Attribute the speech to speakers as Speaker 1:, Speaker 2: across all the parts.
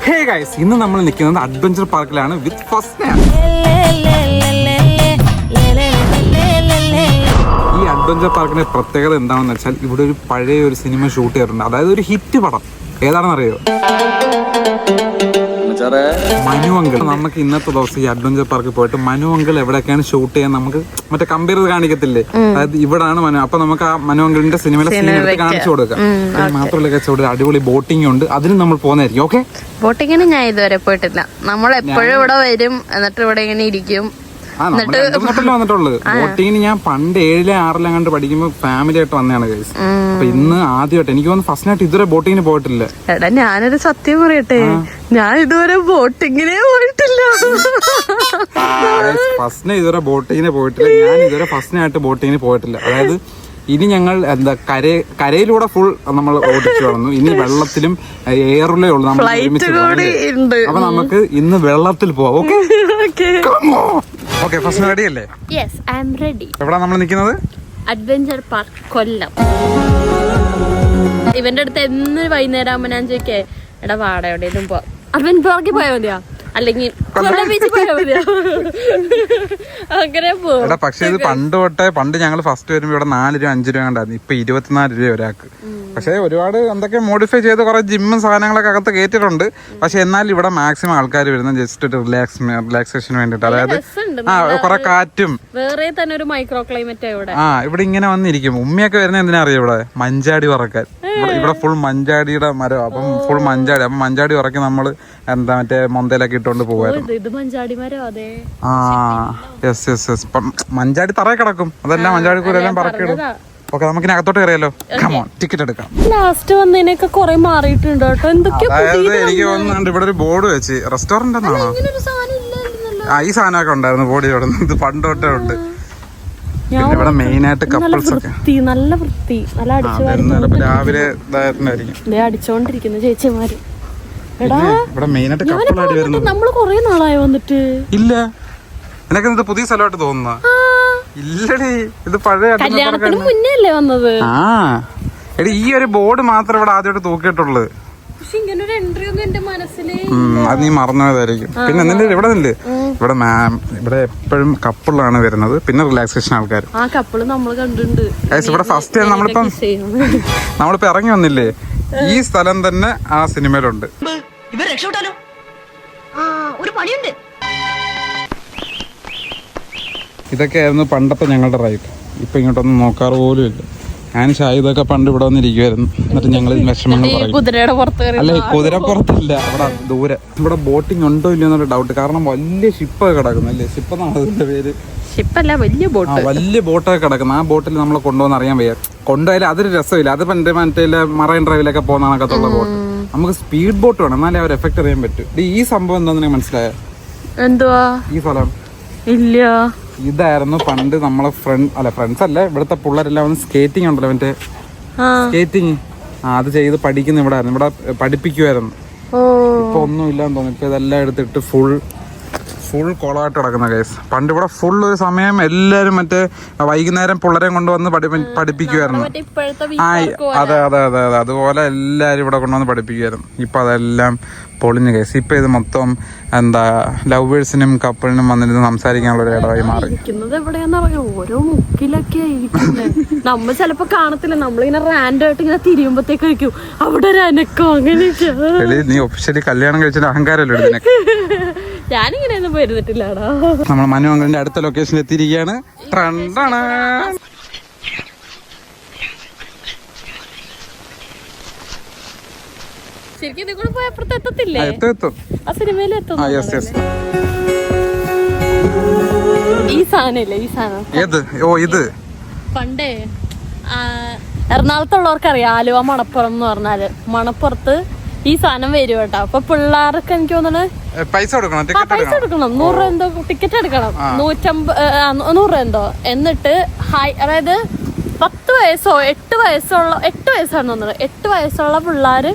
Speaker 1: Hey guys, ഇന്ന് നമ്മൾ നിൽക്കുന്നത് അഡ്വഞ്ചർ പാർക്കിലാണ് വിത്ത് ഫസ്റ്റ്. ഈ അഡ്വഞ്ചർ പാർക്കിന്റെ പ്രത്യേകത എന്താണെന്ന് വെച്ചാൽ ഇവിടെ ഒരു പഴയ ഒരു സിനിമ ഷൂട്ട് ചെയ്തിട്ടുണ്ട്. അതായത് ഒരു ഹിറ്റ് പടം. ഏതാണെന്ന് അറിയോ? മനു അങ്കിൾ. നമുക്ക് ഇന്നത്തെ ദിവസം ഈ അഡ്വഞ്ചർ പാർക്കിൽ പോയിട്ട് മനു അങ്കിൾ എവിടെയൊക്കെയാണ് ഷൂട്ട് ചെയ്യാൻ നമുക്ക് മറ്റേ കമ്പയർ ചെയ്ത് കാണിക്കത്തില്ലേ, അതായത് ഇവിടാണ് മനു. അപ്പൊ നമുക്ക് ആ മനു അങ്കിളിന്റെ സിനിമയിലെ സീൻ എടുത്ത് കാണിച്ചു കൊടുക്കാം. മാത്രമല്ല ഇവിടെ അടിപൊളി ബോട്ടിംഗ് ഉണ്ട്, അതിന് നമ്മൾ പോകുന്നതായിരിക്കും. ഓക്കെ,
Speaker 2: ബോട്ടിങ്ങിന് ഞാൻ ഇതുവരെ പോയിട്ടില്ല. നമ്മൾ എപ്പോഴും ഇവിടെ വരും, എന്നിട്ട് ഇവിടെ ഇങ്ങനെ ഇരിക്കും.
Speaker 1: വന്നിട്ടുള്ളത് ബോട്ടിങ്ങിന് ഞാൻ പണ്ട് 7ലെ 6ലെ കണ്ട് പഠിക്കുമ്പോ ഫാമിലി ആയിട്ട് വന്നതാണ് ഗൈസ്. അപ്പൊ ഇന്ന് ആദ്യമായിട്ട് എനിക്ക് തോന്നുന്നു ഫസ്റ്റ് ആയിട്ട് ഇതുവരെ ബോട്ടിങ്ങിന് പോയിട്ടില്ല.
Speaker 2: എടാ ഞാനൊരു സത്യം പറയട്ടെ, ഞാൻ ഇതുവരെ ബോട്ടിങ്ങിനെ പോയിട്ടില്ല.
Speaker 1: ഫസ്റ്റിനെ ഇതുവരെ ബോട്ടിങ്ങിന് പോയിട്ടില്ല. ഞാൻ ഇതുവരെ ഫസ്റ്റിനായിട്ട് ബോട്ടിങ്ങിന് പോയിട്ടില്ല. അതായത് ഇനി ഞങ്ങൾ എന്താ കരയിലൂടെ ഫുൾ നമ്മൾ ഓടിച്ചു വളർന്നു. ഇനി വെള്ളത്തിലും എയറിലേ ഉള്ളൂ നമ്മൾ ഒരുമിച്ച്. അപ്പൊ നമുക്ക് ഇന്ന് വെള്ളത്തിൽ പോവാം. ഓക്കെ, ഫസ്റ്റ് റെഡി അല്ലേ?
Speaker 2: Yes, I am ready.
Speaker 1: എവിടാ നമ്മൾ നിൽക്കുന്നത്?
Speaker 2: Adventure park Kollam. ഇവന്റെ അടുത്ത് എന്ന് വൈകുന്നേരം ആകുമ്പോ ഞാൻ ചോദിക്കേ, എടാ വാട എവിടെയും പോവാം, അഡ്വഞ്ചർ പാർക്കിൽ പോയാൽ മതിയാ, അല്ലെങ്കിൽ ബീച്ചിൽ പോയാൽ മതിയാ, അങ്ങനെ പോകും.
Speaker 1: പക്ഷെ ഇത് പണ്ട് ഞങ്ങൾ ഫസ്റ്റ് വരുമ്പോ ഇവിടെ 4 രൂപ 5 രൂപ കണ്ടായിരുന്നു. ഇപ്പൊ 24 രൂപ ഒരാൾക്ക്. പക്ഷെ ഒരുപാട് എന്തൊക്കെ മോഡിഫൈ ചെയ്ത് കുറെ ജിമ്മും സാധനങ്ങളൊക്കെ അകത്ത് കയറ്റിട്ടുണ്ട്. പക്ഷെ എന്നാലും ഇവിടെ മാക്സിമം ആൾക്കാർ വരുന്നത് ജസ്റ്റ് ഒരു റിലാക്സേഷന് വേണ്ടിട്ട്. അതായത് കുറെ കാറ്റും
Speaker 2: വേറെ തന്നെ ഒരു മൈക്രോ ക്ലൈമറ്റ്
Speaker 1: ഇവിടെ ഇങ്ങനെ വന്നിരിക്കും. ഉമ്മയൊക്കെ വരുന്നത് എന്തിനാ അറിയാം? ഇവിടെ മഞ്ചാടി പറക്കാൻ. ഇവിടെ ഫുൾ മഞ്ചാടിയുടെ മരം. അപ്പം ഫുൾ മഞ്ചാടി. അപ്പം മഞ്ചാടി പറക്കി നമ്മള് എന്താ മറ്റേ മൊന്തയിലൊക്കെ ഇട്ടോണ്ട് പോവായിരുന്നു. മഞ്ചാടി തറയിൽ കിടക്കും. അതെല്ലാം മഞ്ചാടി കൂരെല്ലാം പറക്കിടും. ഓക്കെ, നമുക്ക് അകത്തോട്ട് കയറിയാലോ? കമോൺ, ടിക്കറ്റ് എടുക്കാം.
Speaker 2: ലാസ്റ്റ് വന്നതിനൊക്കെ കുറെ മാറിയിട്ടുണ്ട് കേട്ടോ.
Speaker 1: അതായത് എനിക്ക് തോന്നുന്നുണ്ട് ഇവിടെ ഒരു ബോർഡ് വെച്ച് റെസ്റ്റോറന്റ് എന്നാണോ? ഈ സാധനമൊക്കെ ഉണ്ടായിരുന്നു ബോർഡ്. ഇവിടെ ഇത് പണ്ട് തൊട്ടേ ഉണ്ട്. ഇവിടെ മെയിൻ ആയിട്ട് കപ്പിൾസ് ഒക്കെ
Speaker 2: നല്ല വൃത്തി, നല്ല
Speaker 1: രാവിലെ ഇതായിട്ടുണ്ടായിരിക്കും
Speaker 2: അടിച്ചോണ്ടിരിക്കുന്ന ചേച്ചിമാര്.
Speaker 1: ഇവിടെ മെയിൻ ആയിട്ട് കപ്പിളായിട്ട് വരുന്നത്.
Speaker 2: നമ്മള് കൊറേ നാളായി വന്നിട്ട്.
Speaker 1: ഇല്ല, എനക്ക് ഇത് പുതിയ സ്ഥലമായിട്ട് തോന്നുന്ന. ഇല്ലടി, ഇത് പഴയ
Speaker 2: കല്യാണത്തിന് മുന്നേ അല്ലേ വന്നത്?
Speaker 1: എടി ഈ ഒരു ബോർഡ് മാത്രം ഇവിടെ ആദ്യമായിട്ട് തൂക്കിയിട്ടുള്ളത്. അത് നീ മറന്നതായിരിക്കും. പിന്നെ എന്തിന്റെ ഇവിടെ നില്ലേ, ഇവിടെ എപ്പോഴും കപ്പിളാണ് വരുന്നത്. പിന്നെ റിലാക്സേഷൻ ആൾക്കാർ. ഇവിടെ ഫസ്റ്റ് ടൈം നമ്മളിപ്പോ ഇറങ്ങി വന്നില്ലേ, ഈ സ്ഥലം തന്നെ ആ സിനിമയിലുണ്ട്. ഇതൊക്കെയായിരുന്നു പണ്ടത്തെ ഞങ്ങളുടെ റൈഡ്. ഇപ്പൊ ഇങ്ങോട്ടൊന്നും നോക്കാറ് പോലും ഇല്ല. ഞാൻ ഷാഹിദൊക്കെ പണ്ട് ഇവിടെ വന്നിരിക്കുവായിരുന്നു. എന്നിട്ട് ഞങ്ങൾ വിഷമങ്ങൾ പറയും. അല്ല, കുതിരപ്പുറത്തല്ല, അവിടെ ദൂരെ. ഇവിടെ ബോട്ടിംഗ് ഉണ്ടോ ഇല്ലയോ എന്നൊരു ഡൗട്ട്. കാരണം വലിയ ഷിപ്പൊക്കെ കിടക്കുന്നു. അല്ലേ, ഷിപ്പെന്നാണ് അതിന്റെ പേര്.
Speaker 2: വലിയ
Speaker 1: ബോട്ടൊക്കെ കിടക്കുന്നു. ആ ബോട്ടിൽ നമ്മളെ കൊണ്ടുപോകുന്ന അറിയാൻ വയ്യ. കൊണ്ടുപോയാലും അതൊരു രസമില്ല. അത് പണ്ട് മറ്റേ മറൈൻ ഡ്രൈവിലൊക്കെ പോകുന്ന കണക്കത്തുള്ള ബോട്ട്. നമുക്ക് സ്പീഡ് ബോട്ട് വേണം, എന്നാലേ അവർ എഫക്ട് അറിയാൻ പറ്റും. ഈ സംഭവം എന്താന്ന് മനസ്സിലായ?
Speaker 2: എന്തുവാ ഈ
Speaker 1: സ്ഥലം?
Speaker 2: ഇല്ല,
Speaker 1: ഇതായിരുന്നു പണ്ട് നമ്മളെ ഫ്രണ്ട്സ് അല്ല, ഇവിടുത്തെ പിള്ളേരെല്ലാം സ്കേറ്റിംഗ് ഉണ്ടല്ലോ, മറ്റേ സ്കേറ്റിംഗ്, അത് ചെയ്ത് പഠിക്കുന്ന ഇവിടെ ആയിരുന്നു. ഇവിടെ പഠിപ്പിക്കുമായിരുന്നു. ഇപ്പൊ ഒന്നും ഇല്ലാന്ന് തോന്നുന്നു. ഇപ്പൊ ഇതെല്ലാം എടുത്തിട്ട് ഫുൾ കോളായിട്ട് കിടക്കുന്ന കേസ്. പണ്ട് ഇവിടെ ഫുൾ ഒരു സമയം എല്ലാരും മറ്റേ വൈകുന്നേരം പിള്ളേരെ കൊണ്ടുവന്ന് പഠിപ്പിക്കുമായിരുന്നു. അതെ, അതുപോലെ എല്ലാരും ഇവിടെ കൊണ്ടുവന്ന് പഠിപ്പിക്കുമായിരുന്നു. ഇപ്പൊ അതെല്ലാം പൊളിഞ്ഞ കേസ്. ഇപ്പൊ ഇത് മൊത്തം എന്താ ലവേഴ്സിനും കപ്പിളിനും വന്നിരുന്ന് സംസാരിക്കാനുള്ള ഒരു ഇടമായി മാറി.
Speaker 2: ഓരോ മുക്കിലൊക്കെ നമ്മ ചിലപ്പോ കാണത്തില്ല. നമ്മളിങ്ങനെ റാൻഡായിട്ട് ഇങ്ങനെ തിരിയുമ്പോഴത്തേക്കും അവിടെ ഒരു അനക്കം അങ്ങനെയൊക്കെ.
Speaker 1: നീ ഒഫീഷ്യലി കല്യാണം കഴിച്ചിട്ട് അഹങ്കാരമല്ലേ ഇതിനൊക്കെ?
Speaker 2: ഞാനിങ്ങനെയൊന്നും പോയിരുന്നിട്ടില്ലാടാ.
Speaker 1: നമ്മൾ മനു അങ്കിളിന്റെ അടുത്ത ലൊക്കേഷനിൽ എത്തിയിരിക്കുകയാണ്. ട്രെൻഡാണ്.
Speaker 2: ശരിക്കും ഇതിൽ കൂടെ പോയ അപ്പുറത്ത് എത്തത്തില്ലേ? ആ സിനിമയിൽ എത്തും. ഈ സാധനല്ലേ, ഈ സാധനം
Speaker 1: ഇത്
Speaker 2: പണ്ടേ എറണാകുളത്തുള്ളവർക്കറിയാം. ആലുവ മണപ്പുറം എന്ന് പറഞ്ഞാല് മണപ്പുറത്ത് ഈ സാധനം വരും കേട്ടോ. അപ്പൊ പിള്ളേർക്ക് എനിക്ക് തോന്നുന്നത്
Speaker 1: പൈസ കൊടുക്കണം,
Speaker 2: 100 രൂപ എന്തോ ടിക്കറ്റ് എടുക്കണം. 100 രൂപ എന്തോ. എന്നിട്ട് അതായത് 10 വയസ്സോ 8 വയസ്സാണ് തോന്നുന്നത്. 8 വയസ്സുള്ള പിള്ളേര്,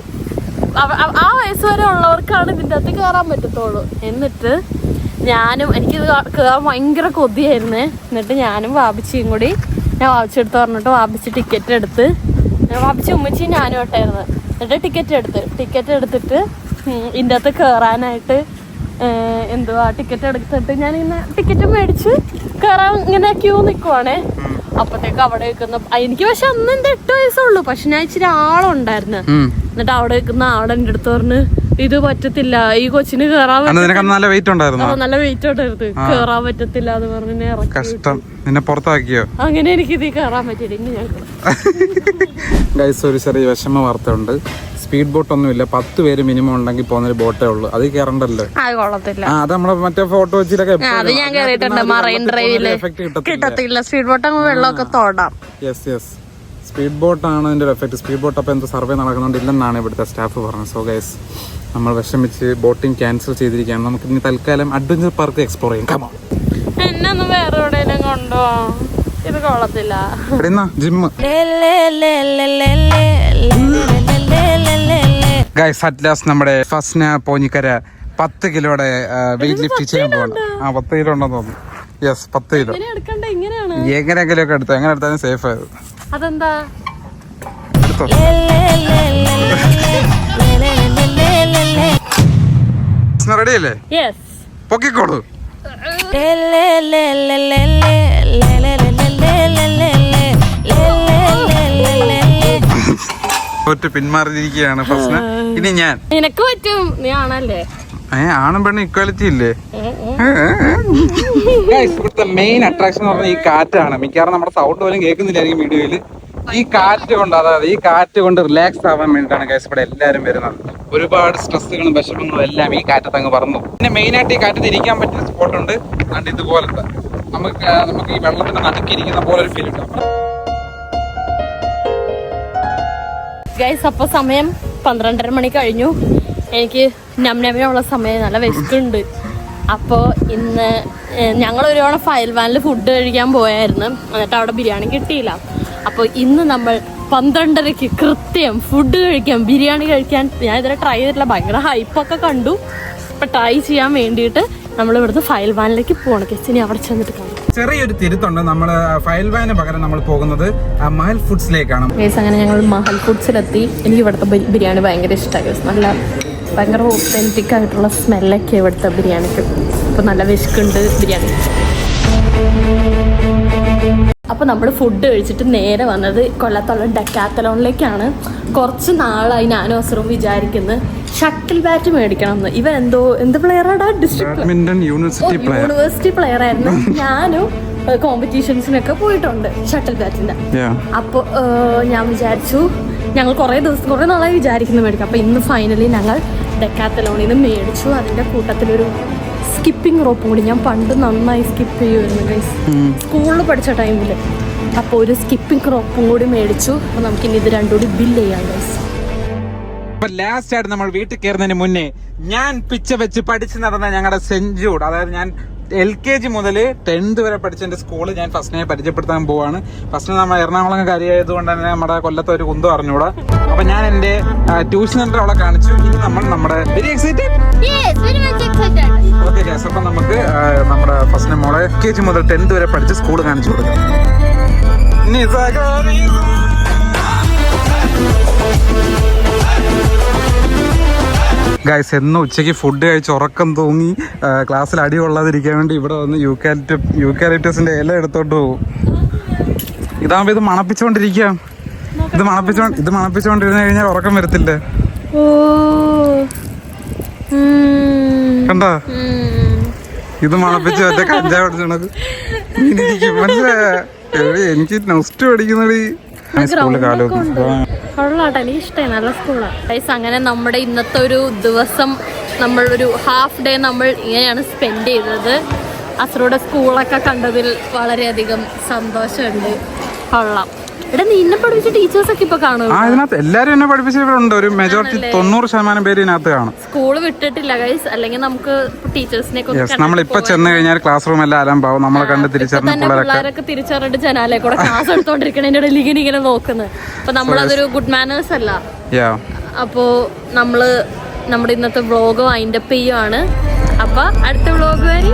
Speaker 2: ആ വയസ്സ് വരെ ഉള്ളവർക്കാണ് ഇതിൻ്റെ അകത്ത് കയറാൻ പറ്റത്തുള്ളൂ. എന്നിട്ട് എനിക്ക് കയറാൻ ഭയങ്കര കൊതിയായിരുന്നേ. എന്നിട്ട് ഞാനും വാപ്പിച്ചിയും കൂടി, ഞാൻ വാപ്പിച്ചെടുത്ത് പറഞ്ഞിട്ട് വാപ്പിച്ച് ടിക്കറ്റ് എടുത്ത്, വാപ്പിച്ച് ഉമ്മച്ചി ഞാനും ഇട്ടായിരുന്നു. എന്നിട്ട് ടിക്കറ്റ് എടുത്തിട്ട് ഇതിൻ്റെ അകത്ത് കയറാനായിട്ട് എന്തുവാ ടിക്കറ്റ് എടുത്തിട്ട് ഞാൻ ഇങ്ങനെ ടിക്കറ്റ് മേടിച്ച് കയറാൻ ഇങ്ങനെ ക്യൂ നിൽക്കുവാണേ. അപ്പത്തേക്ക് അവിടെ വെക്കുന്ന എനിക്ക് പക്ഷെ അന്ന് എന്റെ 8 വയസ്സുള്ളൂ. പക്ഷെ ഞാൻ ഇച്ചിരി ആളുണ്ടായിരുന്നു. എന്നിട്ട് അവിടെ വെക്കുന്ന ആടെ എന്റെ അടുത്ത് പറഞ്ഞ് ഇത് പറ്റത്തില്ല, ഈ കൊച്ചിന് കേറാൻ
Speaker 1: നല്ല വെയിറ്റ് ഉണ്ടായിരുന്നു.
Speaker 2: നല്ല വെയിറ്റ് ഉണ്ടായിരുന്നു, കേറാൻ പറ്റത്തില്ല എന്ന് പറഞ്ഞ്
Speaker 1: കഷ്ടം. നിന്നെ പുറത്താക്കിയോ?
Speaker 2: അങ്ങനെ എനിക്ക് ഇത് കേറാൻ പറ്റില്ല. ഇനി ഞാൻ
Speaker 1: ഒരു ചെറിയ വിഷമ വാർത്ത ഉണ്ട്. സ്പീഡ് ബോട്ട് ഒന്നുമില്ല. 10 പേര് മിനിമം ഉണ്ടെങ്കിൽ പോകുന്നൊരു ബോട്ടേ ഉള്ളൂ. അത് കയറണ്ടല്ലോ. അത് നമ്മളെ മറ്റേ ഫോട്ടോ വെച്ചിട്ടൊക്കെ
Speaker 2: ഞാൻ കേറിയിട്ടുണ്ട്. മറൈൻ ഡ്രൈവില് കിട്ടത്തില്ല സ്പീഡ് ബോട്ട്. വെള്ളമൊക്കെ തോടാം.
Speaker 1: സ്പീഡ് ബോട്ടാണ് അതിന്റെ ഒരു എഫക്ട്. സ്പീഡ് ബോട്ട് അപ്പോൾ എന്തോ സർവേ നടക്കുന്നുണ്ടില്ലെന്നാണ് ഇവിടുത്തെ സ്റ്റാഫ് പറഞ്ഞത്. സോ ഗൈസ്, നമ്മൾ വിഷമിച്ച് ബോട്ടിംഗ് ക്യാൻസൽ ചെയ്തിരിക്കുകയാണ്. നമുക്ക് ഇനി തൽക്കാലം അഡ്വഞ്ചർ പാർക്ക് എക്സ്പ്ലോർ ചെയ്യാം. കമോൺ,
Speaker 2: എന്നെ ഒന്ന് വേറെ എവിടെയെങ്കിലും കൊണ്ടോ. ഇത് കൊള്ളത്തില്ല.
Speaker 1: ജിമ്മ് ഗൈസ്, അറ്റ് ലാസ്റ്റ് നമ്മുടെ ഫസ്ന പോഞ്ഞിക്കര 10 കിലോയുടെ വെയിറ്റ് ലിഫ്റ്റ് ചെയ്യാൻ പോകണം. 10 കിലോ ഉണ്ടെന്ന് തോന്നുന്നു. Yes, 10 kilo. എങ്ങനെയെങ്കിലും ഒക്കെ എടുത്തോ. എങ്ങനെ എടുത്താലും സേഫ് ആയത്.
Speaker 2: അതെന്താ?
Speaker 1: റെഡി അല്ലേ? പൊക്കിക്കോളൂ. പിന്മാറിയിരിക്കുകയാണ് ഫസ്ന. ഇനി ഞാൻ.
Speaker 2: നിനക്ക് പറ്റും, നീ ആണല്ലേ.
Speaker 1: ആണും പെണ്ണും ഇക്വാലിറ്റി ഇല്ലേ? ഇവിടുത്തെ മെയിൻ അട്രാക്ഷൻ എന്ന് പറഞ്ഞാൽ ഈ കാറ്റാണ്. മിക്കവാറും നമ്മുടെ സൗണ്ട് പോലും കേൾക്കുന്നില്ലായിരിക്കും വീഡിയോയില്. ഈ കാറ്റ് കൊണ്ട്, അതായത് ഈ കാറ്റ് കൊണ്ട് റിലാക്സ് ആവാൻ വേണ്ടിയിട്ടാണ് ഗൈസ് ഇവിടെ എല്ലാവരും വരുന്നത്. ഒരുപാട് സ്ട്രെസ്സുകളും വിഷമങ്ങളും എല്ലാം ഈ കാറ്റത്ത് അങ്ങ് പറന്നു. പിന്നെ മെയിൻ ആയിട്ട് ഈ കാറ്റത്ത് ഇരിക്കാൻ പറ്റുന്ന സ്പോട്ട് ഉണ്ട്. അതുകൊണ്ട് ഇതുപോലത്തെ നമുക്ക് ഈ വെള്ളത്തിന്റെ നടുക്കിരിക്കുന്ന പോലെ ഒരു ഫീൽ ഉണ്ട്.
Speaker 2: ഗൈസ്, അപ്പൊ സമയം 12:30 മണി കഴിഞ്ഞു. എനിക്ക് നമ്നമ്മയുള്ള സമയം, നല്ല വിശക്കുണ്ട്. അപ്പോൾ ഇന്ന് ഞങ്ങൾ ഒരു തവണ ഫയൽ വാനിൽ ഫുഡ് കഴിക്കാൻ പോയായിരുന്നു. എന്നിട്ട് അവിടെ ബിരിയാണി കിട്ടിയില്ല. അപ്പോൾ ഇന്ന് നമ്മൾ 12:30 കൃത്യം ഫുഡ് കഴിക്കാം, ബിരിയാണി കഴിക്കാൻ. ഞാൻ ഇതുവരെ ട്രൈ ചെയ്തിട്ടില്ല. ഭയങ്കര ഹൈപ്പൊക്കെ കണ്ടു. അപ്പം ട്രൈ ചെയ്യാൻ വേണ്ടിയിട്ട് നമ്മൾ ഇവിടുന്ന് ഫയൽ വാനിലേക്ക് പോകണം. ഇനി അവിടെ ചെന്നിട്ട് കാണാം.
Speaker 1: ചെറിയൊരു തിരുത്തുണ്ട്. നമ്മൾ ഫയൽ വാന് പകരം നമ്മൾ പോകുന്നത് മഹൽ ഫുഡ്സിലേക്കാണ്.
Speaker 2: അങ്ങനെ ഞങ്ങൾ മഹൽ ഫുഡ്സിലെത്തി. എനിക്ക് ഇവിടുത്തെ ബിരിയാണി ഭയങ്കര ഇഷ്ടമായി. നല്ല ഭയങ്കര ഒത്തൻറ്റിക് ആയിട്ടുള്ള സ്മെല്ലൊക്കെ ഇവിടുത്തെ ബിരിയാണിക്ക്. അപ്പോൾ നല്ല വിശക്കുണ്ട് ബിരിയാണി. അപ്പോൾ നമ്മൾ ഫുഡ് കഴിച്ചിട്ട് നേരെ വന്നത് കൊല്ലത്തുള്ള ഡെക്കാത്തലോണിലേക്കാണ്. കുറച്ച് നാളായി ഞാനും അസറും വിചാരിക്കുന്നത് ഷട്ടിൽ ബാറ്റ് മേടിക്കണം എന്ന്. ഇവൻ എന്ത് പ്ലെയറാണ്? ഡിസ്ട്രിക്ട് യൂണിവേഴ്സിറ്റി പ്ലെയർ ആയിരുന്നു. ഞാനും കോമ്പറ്റീഷൻസിനൊക്കെ പോയിട്ടുണ്ട് ഷട്ടിൽ ബാറ്റിന്റെ. അപ്പോൾ ഞാൻ വിചാരിച്ചു, ഞങ്ങൾ കുറേ നാളായി വിചാരിക്കുന്നത് മേടിക്കാം. അപ്പോൾ ഇന്ന് ഫൈനലി ഞങ്ങൾ ഡെക്കാത്തലോണിൽ നിന്ന് മേടിച്ചു. അതിൻ്റെ കൂട്ടത്തിലൊരു സ്കിപ്പിംഗ് റോപ്പ് കൂടി. ഞാൻ പണ്ട് നന്നായി സ്കിപ്പ് ചെയ്യുമായിരുന്നു ഗൈസ്, സ്കൂളിൽ പഠിച്ച ടൈമിൽ. അപ്പോൾ ഒരു സ്കിപ്പിംഗ് റോപ്പും കൂടി മേടിച്ചു. അപ്പോൾ നമുക്കിനി ഇത് രണ്ടും കൂടി ബില്ല് ചെയ്യാം ഗൈസ്.
Speaker 1: ലാസ്റ്റ് ആയിട്ട് നമ്മൾ വീട്ടിൽ കയറുന്നതിന് മുന്നേ ഞാൻ പിച്ച വെച്ച് പഠിച്ചു നടന്ന ഞങ്ങളുടെ സെഞ്ചൂഡ്, അതായത് ഞാൻ LKG മുതൽ 10th വരെ പഠിച്ച എൻ്റെ സ്കൂള് ഞാൻ ഫസ്റ്റിനെ പരിചയപ്പെടുത്താൻ പോവാണ്. ഫസ്റ്റ് നമ്മൾ എറണാകുളം കാര്യമായതുകൊണ്ട് തന്നെ നമ്മുടെ കൊല്ലത്തെ ഒരു കുന്തം അറിഞ്ഞൂടാ. അപ്പൊ ഞാൻ എൻ്റെ ട്യൂഷൻ സെന്റർ അവിടെ കാണിച്ചു. ഇനി നമ്മൾ നമ്മുടെ ഓക്കെ ഗൈസ്, അപ്പം നമുക്ക് നമ്മുടെ ഫസ്റ്റിനെ മോളെ LKG മുതൽ 10th വരെ പഠിച്ച് സ്കൂള് കാണിച്ചു കൊടുക്കാം. ഗൈസ്, എന്ന് ഉച്ചയ്ക്ക് ഫുഡ് കഴിച്ച് ഉറക്കം തൂങ്ങി ക്ലാസ്സിൽ അടി കൊള്ളാതിരിക്കാൻ വേണ്ടി ഇവിടെ വന്ന് യൂക്കാലിപ്റ്റസിന്റെ ഇല എടുത്തോണ്ട് പോകും. ഇതാകുമ്പോ ഇത് മണപ്പിച്ചോണ്ടിരിക്കാം. ഇത് മണപ്പിച്ചോണ്ടിരുന്നു കഴിഞ്ഞാൽ ഉറക്കം വരത്തില്ല. കണ്ടോ? ഇത് മണപ്പിച്ച് മറ്റേ കഞ്ചാവ് അടിച്ചത് മനസ്സിലായ? എനിക്ക് നെക്സ്റ്റ് പഠിക്കുന്നത് സ്കൂളിൽ കാലം.
Speaker 2: എനിക്ക് ഇഷ്ടമായി, നല്ല സ്കൂളാണ്. അങ്ങനെ നമ്മുടെ ഇന്നത്തെ ഒരു ദിവസം, നമ്മൾ ഒരു ഹാഫ് ഡേ നമ്മൾ ഇങ്ങനെയാണ് സ്പെൻഡ് ചെയ്തത്. അസറുടെ സ്കൂളൊക്കെ കണ്ടതിൽ വളരെയധികം സന്തോഷമുണ്ട്. കൊള്ളാം. ഇവിടെ നിന്നെ പഠിപ്പിച്ച ടീച്ചേഴ്സൊക്കെ ഇപ്പൊ കാണും.
Speaker 1: ഇതിനകത്ത് എല്ലാരും എന്നെ പഠിപ്പിച്ചിട്ടുണ്ട്. ഒരു മെജോറിറ്റി 90% പേര് ഇതിനകത്ത് കാണും.
Speaker 2: സ്കൂള് വിട്ടിട്ടില്ല ഗൈസ്, അല്ലെങ്കിൽ നമുക്ക് ടീച്ചേഴ്സിനെ
Speaker 1: നമ്മളിപ്പോ ചെന്ന് കഴിഞ്ഞാൽ ക്ലാസ് റൂം എല്ലാം അലമ്പാവും. നമ്മളെ കണ്ട്
Speaker 2: പിള്ളേരൊക്കെ തിരിച്ചറിഞ്ഞിട്ട് ജനാലെ കൂടെ ക്ലാസ് എടുത്തോണ്ടിരിക്കണ ഇങ്ങനെ നോക്കുന്നത്. അപ്പൊ നമ്മളതൊരു ഗുഡ് മാനേഴ്സ് അല്ല. അപ്പോ നമ്മള് നമ്മുടെ ഇന്നത്തെ വ്ളോഗ് വൈൻഡപ്പ് ചെയ്യുവാണ്. അപ്പൊ അടുത്ത വ്ളോഗ് വരെ